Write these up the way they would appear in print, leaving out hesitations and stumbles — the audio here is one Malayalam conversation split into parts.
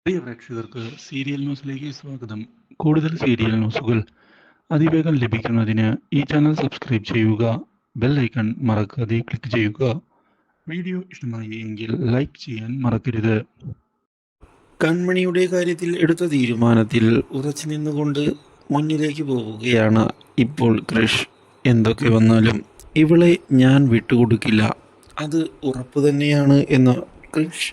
പ്രിയ പ്രേക്ഷകർക്ക് സീരിയൽ ന്യൂസിലേക്ക് സ്വാഗതം. കൂടുതൽ സീരിയൽ ന്യൂസുകൾ അതിവേഗം ലഭിക്കുന്നതിന് ഈ ചാനൽ സബ്സ്ക്രൈബ് ചെയ്യുക. ബെൽ ഐക്കൺ മറക്കാതെ ക്ലിക്ക് ചെയ്യുക. വീഡിയോ ഇഷ്ടമായി എങ്കിൽ ലൈക്ക് ചെയ്യാൻ മറക്കരുത്. കൺമണിയുടെ കാര്യത്തിൽ എടുത്ത തീരുമാനത്തിൽ ഉറച്ചു നിന്നുകൊണ്ട് മുന്നിലേക്ക് പോവുകയാണ് ഇപ്പോൾ ക്രിഷ്. എന്തൊക്കെ വന്നാലും ഇവളെ ഞാൻ വിട്ടുകൊടുക്കില്ല, അത് ഉറപ്പു തന്നെയാണ് എന്ന് ക്രിഷ്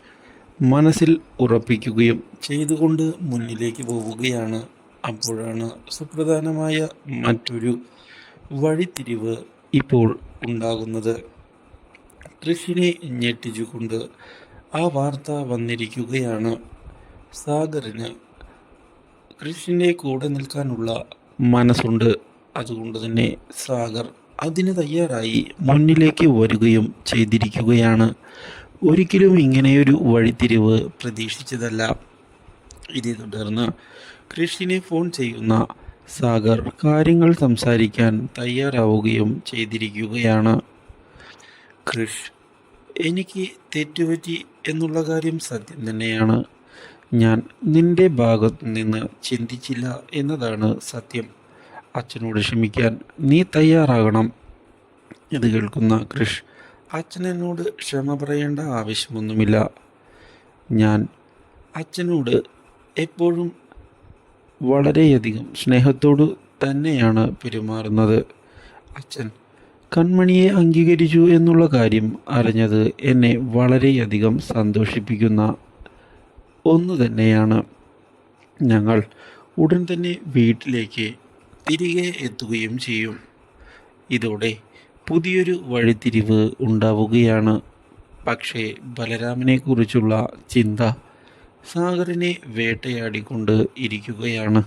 മനസ്സിൽ ഉറപ്പിക്കുകയും ചെയ്തുകൊണ്ട് മുന്നിലേക്ക് പോവുകയാണ്. അപ്പോഴാണ് സുപ്രധാനമായ മറ്റൊരു വഴിത്തിരിവ് ഇപ്പോൾ ഉണ്ടാകുന്നത്. കൃഷിനെ ഞെട്ടിച്ചുകൊണ്ട് ആ വാർത്ത വന്നിരിക്കുകയാണ്. സാഗറിന് കൃഷിൻ്റെ കൂടെ നിൽക്കാനുള്ള മനസ്സുണ്ട്. അതുകൊണ്ട് തന്നെ സാഗർ അതിന് തയ്യാറായി മുന്നിലേക്ക് വരികയും ചെയ്തിരിക്കുകയാണ്. ഒരിക്കലും ഇങ്ങനെയൊരു വഴിത്തിരിവ് പ്രതീക്ഷിച്ചതല്ല. ഇതേ തുടർന്ന് കൃഷിനെ ഫോൺ ചെയ്യുന്ന സാഗർ കാര്യങ്ങൾ സംസാരിക്കാൻ തയ്യാറാവുകയും ചെയ്തിരിക്കുകയാണ്. കൃഷ്, എനിക്ക് തെറ്റുപറ്റി എന്നുള്ള കാര്യം സത്യം തന്നെയാണ്. ഞാൻ നിന്റെ ഭാഗത്തു നിന്ന് ചിന്തിച്ചില്ല എന്നതാണ് സത്യം. അച്ഛനോട് ക്ഷമിക്കാൻ നീ തയ്യാറാകണം. ഇത് കേൾക്കുന്ന കൃഷ്, അച്ഛനോട് ക്ഷമ പറയേണ്ട ആവശ്യമൊന്നുമില്ല. ഞാൻ അച്ഛനോട് എപ്പോഴും വളരെയധികം സ്നേഹത്തോടു തന്നെയാണ് പെരുമാറുന്നത്. അച്ഛൻ കൺമണിയെ അംഗീകരിച്ചു എന്നുള്ള കാര്യം അറിഞ്ഞത് എന്നെ വളരെയധികം സന്തോഷിപ്പിക്കുന്ന ഒന്ന് തന്നെയാണ്. ഞങ്ങൾ ഉടൻ തന്നെ വീട്ടിലേക്ക് തിരികെ എത്തുകയും ചെയ്യും. ഇതോടെ പുതിയൊരു വഴിത്തിരിവ് ഉണ്ടാവുകയാണ്. പക്ഷേ ബലരാമനെക്കുറിച്ചുള്ള ചിന്ത സാഗറിനെ വേട്ടയാടിക്കൊണ്ട് ഇരിക്കുകയാണ്.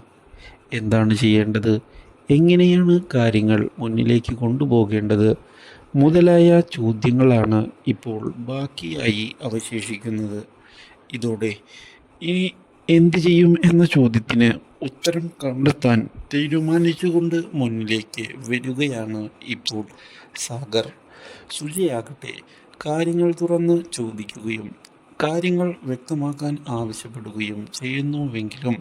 എന്താണ് ചെയ്യേണ്ടത്, എങ്ങനെയാണ് കാര്യങ്ങൾ മുന്നിലേക്ക് കൊണ്ടുപോകേണ്ടത് മുതലായ ചോദ്യങ്ങളാണ് ഇപ്പോൾ ബാക്കിയായി അവശേഷിക്കുന്നത്. ഇതോടെ ഇനി എന്തു ചെയ്യും എന്ന ചോദ്യത്തിന് ഉത്തരം കണ്ടെത്താൻ തീരുമാനിച്ചുകൊണ്ട് മുന്നിലേക്ക് വരികയാണ് ഇപ്പോൾ സാഗർ. സുജയാകട്ടെ കാര്യങ്ങൾ തുറന്ന് ചോദിക്കുകയും കാര്യങ്ങൾ വ്യക്തമാക്കാൻ ആവശ്യപ്പെടുകയും ചെയ്യുന്നുവെങ്കിലും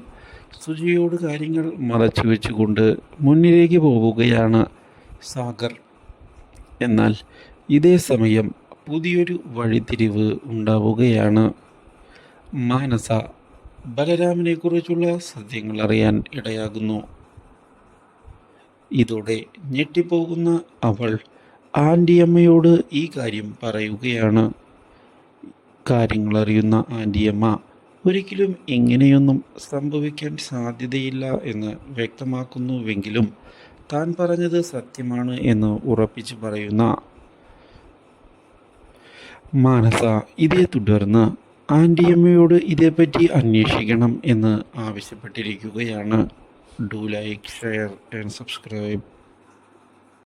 സുജയോട് കാര്യങ്ങൾ മറച്ചു വെച്ചുകൊണ്ട് മുന്നിലേക്ക് പോവുകയാണ് സാഗർ. എന്നാൽ ഇതേ സമയം പുതിയൊരു വഴിത്തിരിവ് ഉണ്ടാവുകയാണ്. മാനസ ബലരാമനെക്കുറിച്ചുള്ള സത്യങ്ങൾ അറിയാൻ ഇടയാകുന്നു. ഇതോടെ ഞെട്ടിപ്പോകുന്ന അവൾ ആൻറ്റിയമ്മയോട് ഈ കാര്യം പറയുകയാണ്. കാര്യങ്ങൾ അറിയുന്ന ആൻറ്റിയമ്മ ഒരിക്കലും ഇങ്ങനെയൊന്നും സംഭവിക്കാൻ സാധ്യതയില്ല എന്ന് വ്യക്തമാക്കുന്നുവെങ്കിലും താൻ പറഞ്ഞത് സത്യമാണ് എന്ന് ഉറപ്പിച്ചു പറയുന്ന മാനസ ഇതേ തുടർന്ന് ആൻറ്റിയമ്മയോട് ഇതേപ്പറ്റി അന്വേഷിക്കണം എന്ന് ആവശ്യപ്പെട്ടിരിക്കുകയാണ്. Do like, share and subscribe.